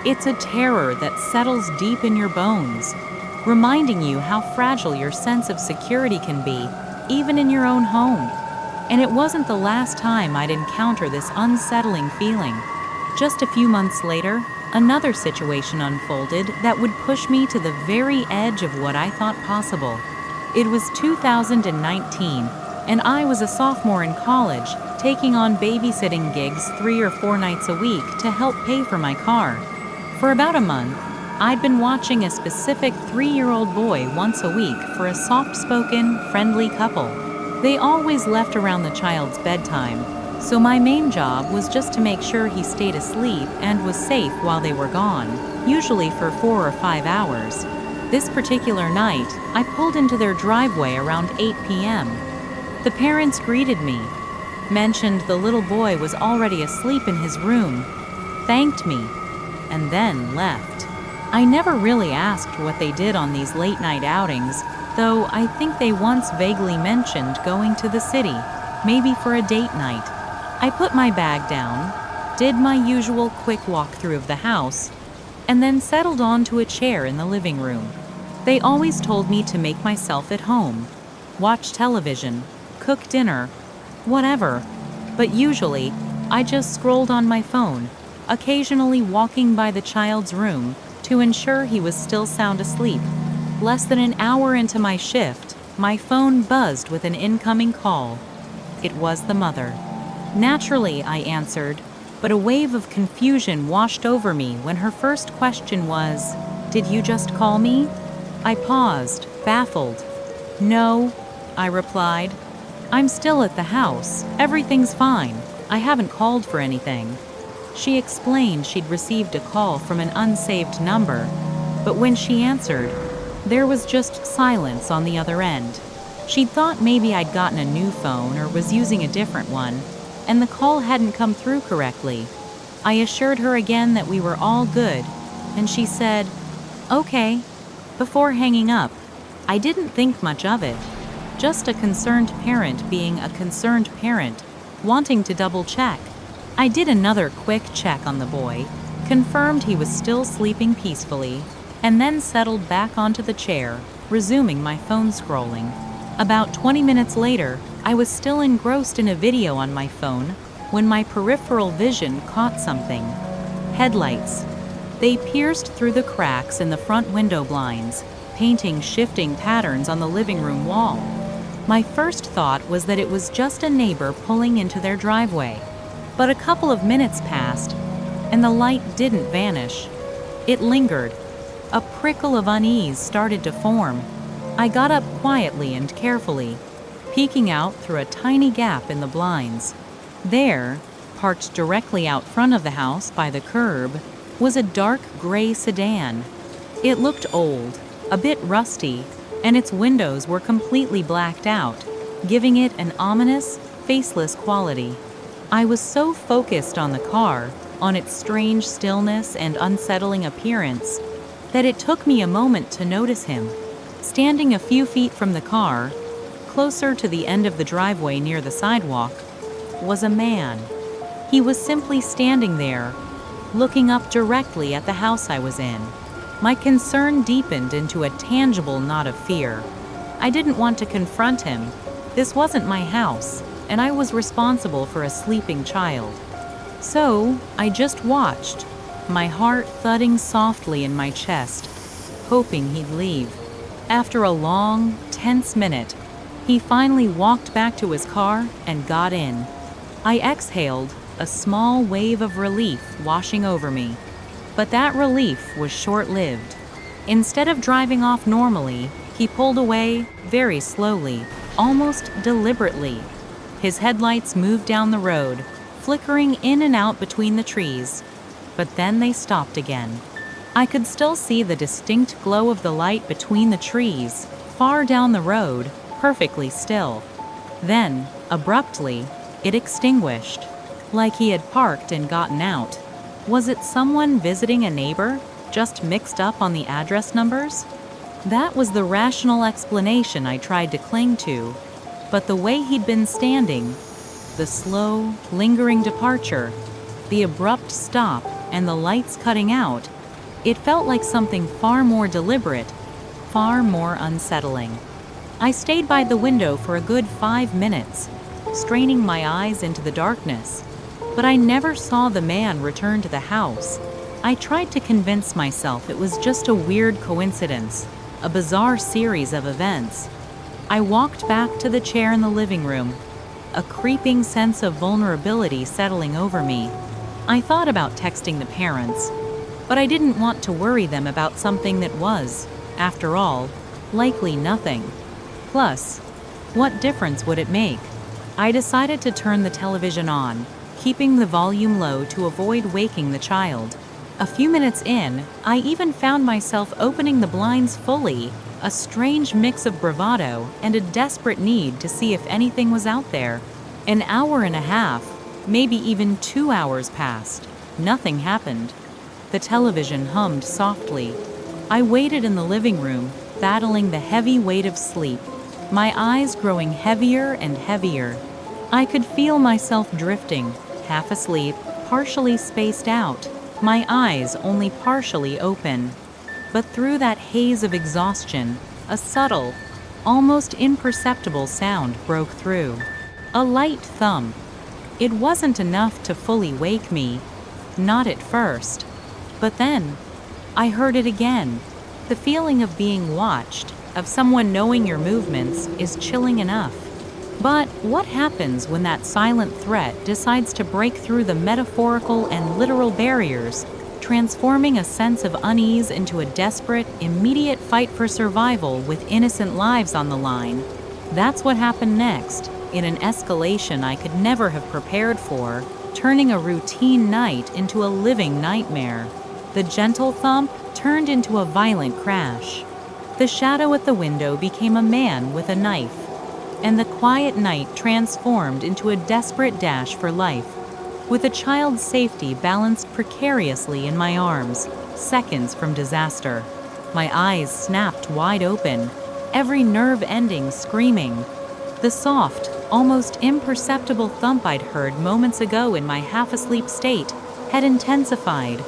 [SPEAKER 1] It's a terror that settles deep in your bones, reminding you how fragile your sense of security can be, even in your own home. And it wasn't the last time I'd encounter this unsettling feeling. Just a few months later, another situation unfolded that would push me to the very edge of what I thought possible. It was 2019, and I was a sophomore in college, taking on babysitting gigs 3 or 4 nights a week to help pay for my car. For about a month, I'd been watching a specific 3-year-old boy once a week for a soft-spoken, friendly couple. They always left around the child's bedtime, so my main job was just to make sure he stayed asleep and was safe while they were gone, usually for 4 or 5 hours. This particular night, I pulled into their driveway around 8 p.m. The parents greeted me, mentioned the little boy was already asleep in his room, thanked me, and then left. I never really asked what they did on these late-night outings, though I think they once vaguely mentioned going to the city, maybe for a date night. I put my bag down, did my usual quick walkthrough of the house, and then settled onto a chair in the living room. They always told me to make myself at home, watch television, cook dinner, whatever, but usually I just scrolled on my phone, occasionally walking by the child's room to ensure he was still sound asleep. Less than an hour into my shift, my phone buzzed with an incoming call. It was the mother. Naturally, I answered, but a wave of confusion washed over me when her first question was, "Did you just call me?" I paused, baffled. "No," I replied. "I'm still at the house. Everything's fine. I haven't called for anything." She explained she'd received a call from an unsaved number, but when she answered, there was just silence on the other end. She'd thought maybe I'd gotten a new phone or was using a different one, and the call hadn't come through correctly. I assured her again that we were all good, and she said, "Okay," before hanging up. I didn't think much of it. Just a concerned parent being a concerned parent, wanting to double-check. I did another quick check on the boy, confirmed he was still sleeping peacefully, and then settled back onto the chair, resuming my phone scrolling. About 20 minutes later, I was still engrossed in a video on my phone when my peripheral vision caught something. Headlights. They pierced through the cracks in the front window blinds, painting shifting patterns on the living room wall. My first thought was that it was just a neighbor pulling into their driveway. But a couple of minutes passed, and the light didn't vanish. It lingered. A prickle of unease started to form. I got up quietly and carefully, peeking out through a tiny gap in the blinds. There, parked directly out front of the house by the curb, was a dark gray sedan. It looked old, a bit rusty, and its windows were completely blacked out, giving it an ominous, faceless quality. I was so focused on the car, on its strange stillness and unsettling appearance, that it took me a moment to notice him. Standing a few feet from the car, closer to the end of the driveway near the sidewalk, was a man. He was simply standing there, looking up directly at the house I was in. My concern deepened into a tangible knot of fear. I didn't want to confront him. This wasn't my house, and I was responsible for a sleeping child. So, I just watched, my heart thudding softly in my chest, hoping he'd leave. After a long, tense minute, he finally walked back to his car and got in. I exhaled, a small wave of relief washing over me. But that relief was short-lived. Instead of driving off normally, he pulled away very slowly, almost deliberately. His headlights moved down the road, flickering in and out between the trees. But then they stopped again. I could still see the distinct glow of the light between the trees, far down the road, perfectly still. Then, abruptly, it extinguished, like he had parked and gotten out. Was it someone visiting a neighbor, just mixed up on the address numbers? That was the rational explanation I tried to cling to, but the way he'd been standing, the slow, lingering departure, the abrupt stop, and the lights cutting out, it felt like something far more deliberate, far more unsettling. I stayed by the window for a good 5 minutes, straining my eyes into the darkness, but I never saw the man return to the house. I tried to convince myself it was just a weird coincidence, a bizarre series of events. I walked back to the chair in the living room, a creeping sense of vulnerability settling over me. I thought about texting the parents, but I didn't want to worry them about something that was, after all, likely nothing. Plus, what difference would it make? I decided to turn the television on, keeping the volume low to avoid waking the child. A few minutes in, I even found myself opening the blinds fully, a strange mix of bravado and a desperate need to see if anything was out there. An hour and a half, maybe even 2 hours passed. Nothing happened. The television hummed softly. I waited in the living room, battling the heavy weight of sleep, my eyes growing heavier and heavier. I could feel myself drifting, half asleep, partially spaced out, my eyes only partially open. But through that haze of exhaustion, a subtle, almost imperceptible sound broke through. A light thump. It wasn't enough to fully wake me, not at first. But then, I heard it again. The feeling of being watched, of someone knowing your movements, is chilling enough. But what happens when that silent threat decides to break through the metaphorical and literal barriers, transforming a sense of unease into a desperate, immediate fight for survival with innocent lives on the line? That's what happened next, in an escalation I could never have prepared for, turning a routine night into a living nightmare. The gentle thump turned into a violent crash. The shadow at the window became a man with a knife, and the quiet night transformed into a desperate dash for life. With a child's safety balanced precariously in my arms, seconds from disaster. My eyes snapped wide open, every nerve ending screaming. The soft, almost imperceptible thump I'd heard moments ago in my half-asleep state had intensified,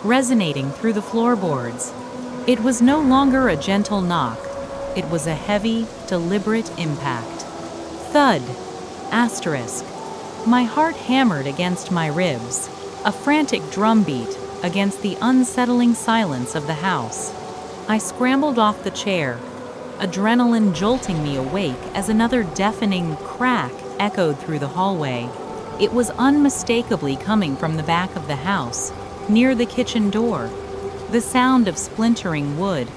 [SPEAKER 1] resonating through the floorboards. It was no longer a gentle knock. It was a heavy, deliberate impact. Thud. Asterisk. My heart hammered against my ribs, a frantic drumbeat against the unsettling silence of the house. I scrambled off the chair, adrenaline jolting me awake as another deafening crack echoed through the hallway. It was unmistakably coming from the back of the house, near the kitchen door. The sound of splintering wood,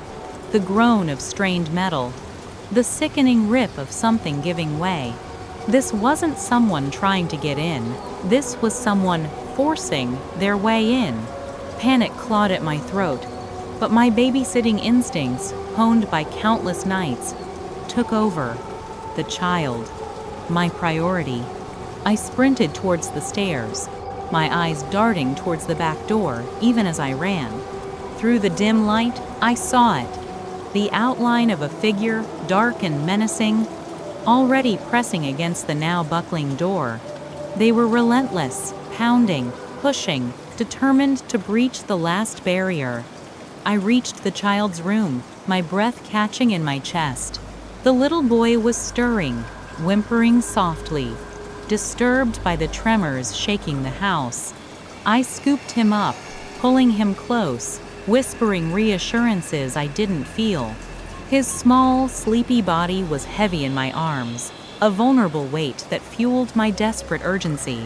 [SPEAKER 1] the groan of strained metal, the sickening rip of something giving way. This wasn't someone trying to get in. This was someone forcing their way in. Panic clawed at my throat, but my babysitting instincts, honed by countless nights, took over. The child, my priority. I sprinted towards the stairs, my eyes darting towards the back door even as I ran. Through the dim light, I saw it. The outline of a figure, dark and menacing, already pressing against the now buckling door. They were relentless, pounding, pushing, determined to breach the last barrier. I reached the child's room, my breath catching in my chest. The little boy was stirring, whimpering softly, disturbed by the tremors shaking the house. I scooped him up, pulling him close, whispering reassurances I didn't feel. His small, sleepy body was heavy in my arms, a vulnerable weight that fueled my desperate urgency.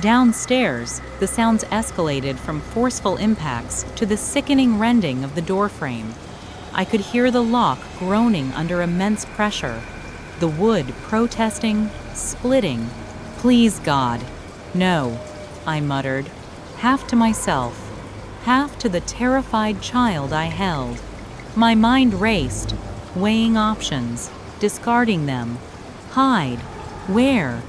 [SPEAKER 1] Downstairs, the sounds escalated from forceful impacts to the sickening rending of the doorframe. I could hear the lock groaning under immense pressure, the wood protesting, splitting. "Please, God, no," I muttered, half to myself, half to the terrified child I held. My mind raced, weighing options, discarding them. Hide? Where?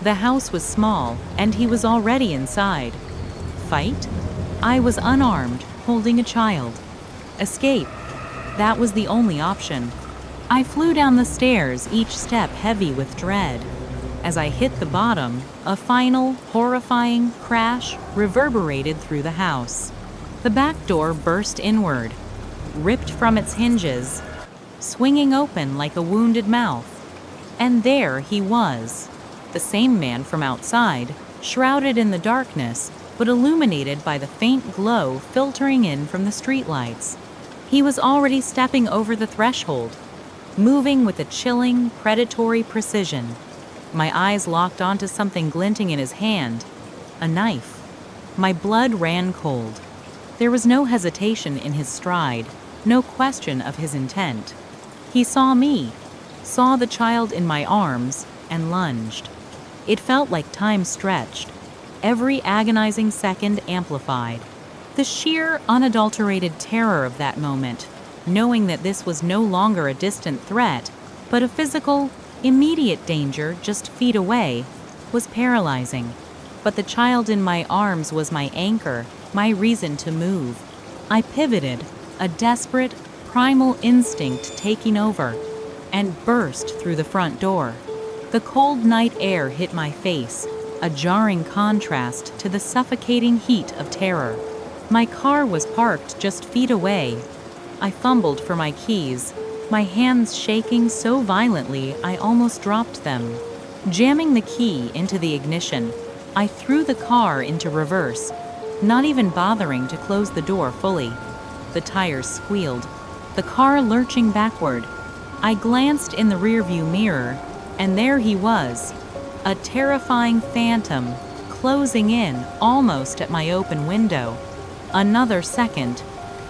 [SPEAKER 1] The house was small, and he was already inside. Fight? I was unarmed, holding a child. Escape? That was the only option. I flew down the stairs, each step heavy with dread. As I hit the bottom, a final, horrifying crash reverberated through the house. The back door burst inward, ripped from its hinges, swinging open like a wounded mouth. And there he was, the same man from outside, shrouded in the darkness, but illuminated by the faint glow filtering in from the streetlights. He was already stepping over the threshold, moving with a chilling, predatory precision. My eyes locked onto something glinting in his hand, a knife. My blood ran cold. There was no hesitation in his stride, no question of his intent. He saw me, saw the child in my arms, and lunged. It felt like time stretched, every agonizing second amplified. The sheer, unadulterated terror of that moment, knowing that this was no longer a distant threat, but a physical, immediate danger just feet away, was paralyzing. But the child in my arms was my anchor, my reason to move. I pivoted, a desperate, primal instinct taking over, and burst through the front door. The cold night air hit my face, a jarring contrast to the suffocating heat of terror. My car was parked just feet away. I fumbled for my keys, my hands shaking so violently I almost dropped them. Jamming the key into the ignition, I threw the car into reverse, not even bothering to close the door fully. The tires squealed, the car lurching backward. I glanced in the rearview mirror, and there he was, a terrifying phantom, closing in almost at my open window. Another second,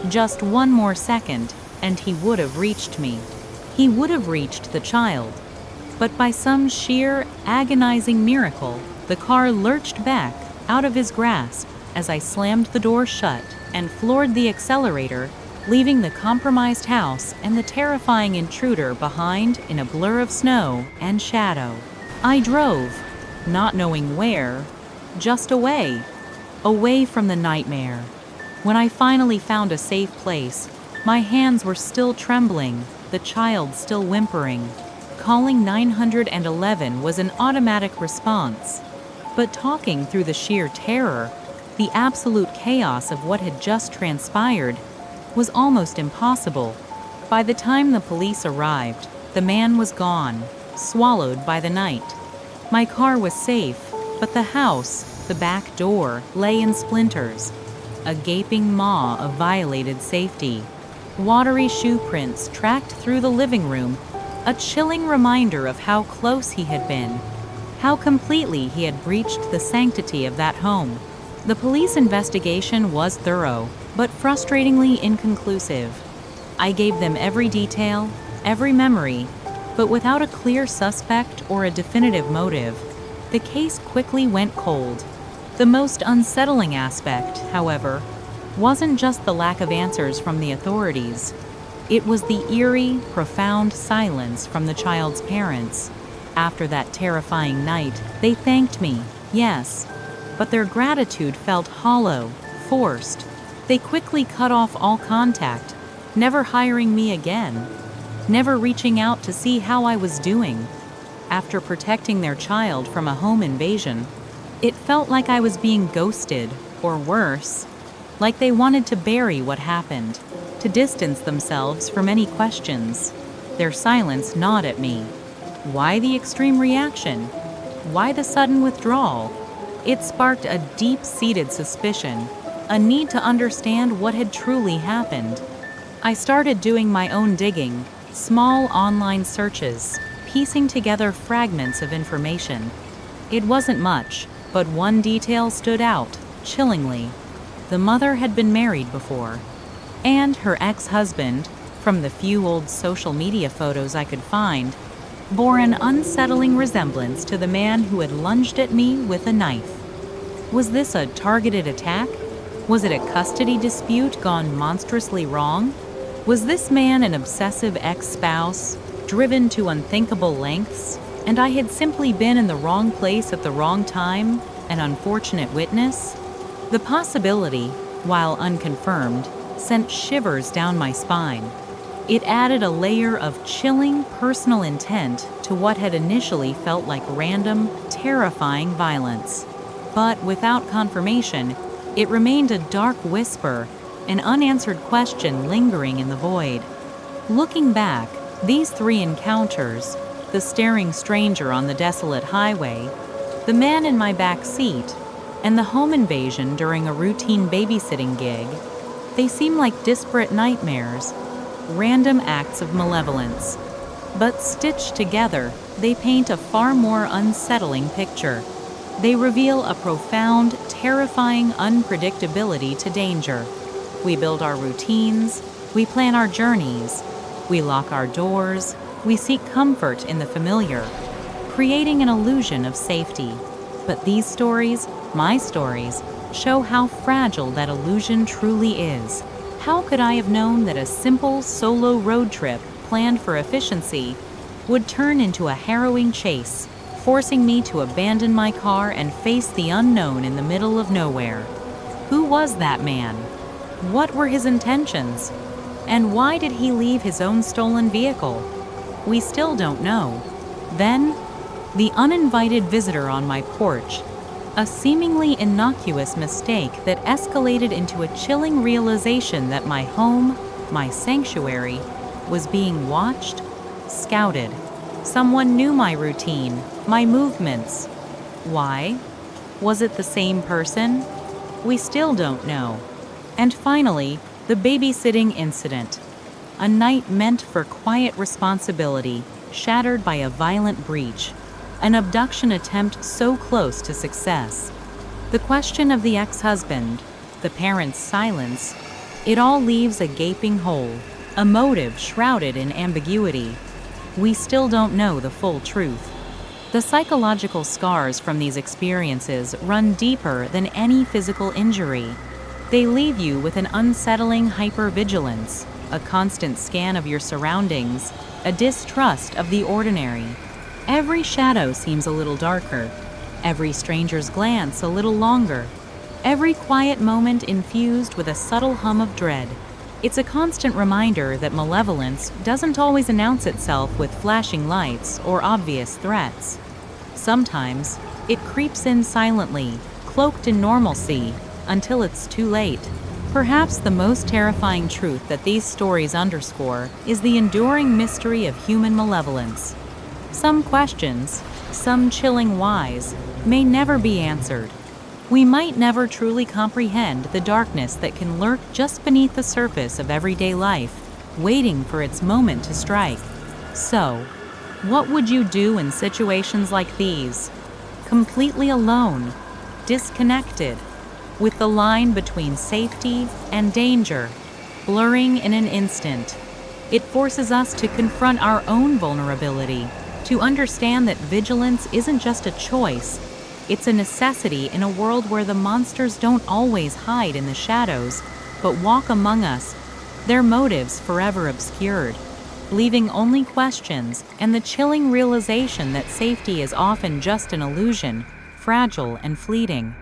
[SPEAKER 1] just one more second, and he would have reached me. He would have reached the child. But by some sheer, agonizing miracle, the car lurched back out of his grasp as I slammed the door shut and floored the accelerator, leaving the compromised house and the terrifying intruder behind in a blur of snow and shadow. I drove, not knowing where, just away, away from the nightmare. When I finally found a safe place, my hands were still trembling, the child still whimpering. Calling 911 was an automatic response. But talking through the sheer terror, the absolute chaos of what had just transpired, was almost impossible. By the time the police arrived, the man was gone, swallowed by the night. My car was safe, but the house, the back door, lay in splinters, a gaping maw of violated safety. Watery shoe prints tracked through the living room, a chilling reminder of how close he had been, how completely he had breached the sanctity of that home. The police investigation was thorough, but frustratingly inconclusive. I gave them every detail, every memory, but without a clear suspect or a definitive motive. The case quickly went cold. The most unsettling aspect, however, wasn't just the lack of answers from the authorities. It was the eerie, profound silence from the child's parents. After that terrifying night, they thanked me, yes, but their gratitude felt hollow, forced. They quickly cut off all contact, never hiring me again, never reaching out to see how I was doing. After protecting their child from a home invasion, It felt like I was being ghosted, or worse, like they wanted to bury what happened, to distance themselves from any questions. Their silence gnawed at me. Why the extreme reaction? Why the sudden withdrawal? It sparked a deep-seated suspicion, a need to understand what had truly happened. I started doing my own digging, small online searches, piecing together fragments of information. It wasn't much, but one detail stood out, chillingly. The mother had been married before, and her ex-husband, from the few old social media photos I could find, bore an unsettling resemblance to the man who had lunged at me with a knife. Was this a targeted attack? Was it a custody dispute gone monstrously wrong? Was this man an obsessive ex-spouse, driven to unthinkable lengths, and I had simply been in the wrong place at the wrong time, an unfortunate witness? The possibility, while unconfirmed, sent shivers down my spine. It added a layer of chilling personal intent to what had initially felt like random, terrifying violence. But without confirmation, it remained a dark whisper, an unanswered question lingering in the void. Looking back, these three encounters, the staring stranger on the desolate highway, the man in my back seat, and the home invasion during a routine babysitting gig, they seem like disparate nightmares, random acts of malevolence. But stitched together, they paint a far more unsettling picture. They reveal a profound, terrifying unpredictability to danger. We build our routines, we plan our journeys, we lock our doors, we seek comfort in the familiar, creating an illusion of safety. But these stories, my stories, show how fragile that illusion truly is. How could I have known that a simple solo road trip planned for efficiency would turn into a harrowing chase, forcing me to abandon my car and face the unknown in the middle of nowhere? Who was that man? What were his intentions? And why did he leave his own stolen vehicle? We still don't know. Then, the uninvited visitor on my porch, a seemingly innocuous mistake that escalated into a chilling realization that my home, my sanctuary, was being watched, scouted. Someone knew my routine, my movements. Why? Was it the same person? We still don't know. And finally, the babysitting incident. A night meant for quiet responsibility, shattered by a violent breach. An abduction attempt so close to success. The question of the ex-husband, the parents' silence, it all leaves a gaping hole, a motive shrouded in ambiguity. We still don't know the full truth. The psychological scars from these experiences run deeper than any physical injury. They leave you with an unsettling hypervigilance, a constant scan of your surroundings, a distrust of the ordinary. Every shadow seems a little darker, every stranger's glance a little longer, every quiet moment infused with a subtle hum of dread. It's a constant reminder that malevolence doesn't always announce itself with flashing lights or obvious threats. Sometimes, it creeps in silently, cloaked in normalcy, until it's too late. Perhaps the most terrifying truth that these stories underscore is the enduring mystery of human malevolence. Some questions, some chilling whys, may never be answered. We might never truly comprehend the darkness that can lurk just beneath the surface of everyday life, waiting for its moment to strike. So, what would you do in situations like these? Completely alone, disconnected, with the line between safety and danger blurring in an instant. It forces us to confront our own vulnerability, to understand that vigilance isn't just a choice, it's a necessity in a world where the monsters don't always hide in the shadows, but walk among us, their motives forever obscured, leaving only questions and the chilling realization that safety is often just an illusion, fragile and fleeting.